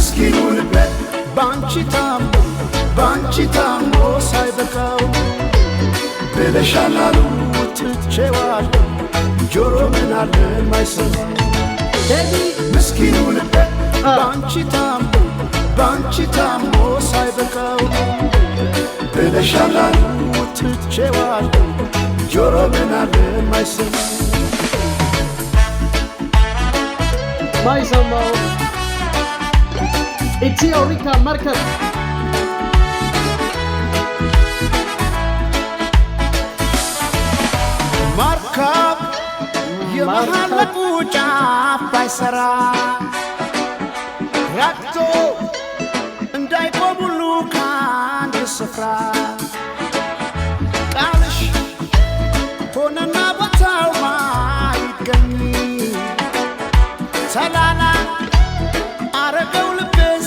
ምስኪኑ ልቤ ባንቺ ታሞ ሳይበቃው ብለሻል አሉ ትቼዋለሁ ጆሮ ምን አለ ማይሰማ ምስኪኑ ልቤ ባንቺ ታሞ ሳይበቃው ብለሻል አሉ ትቼዋለሁ ጆሮ ምን አለ ማይሰማው ኢትዮ ሪካ መርከብ የመሃለቁ ጫፍ ባይሰራ ረግቶ እንዳይቆሙሉ ከአንድ ስፍራ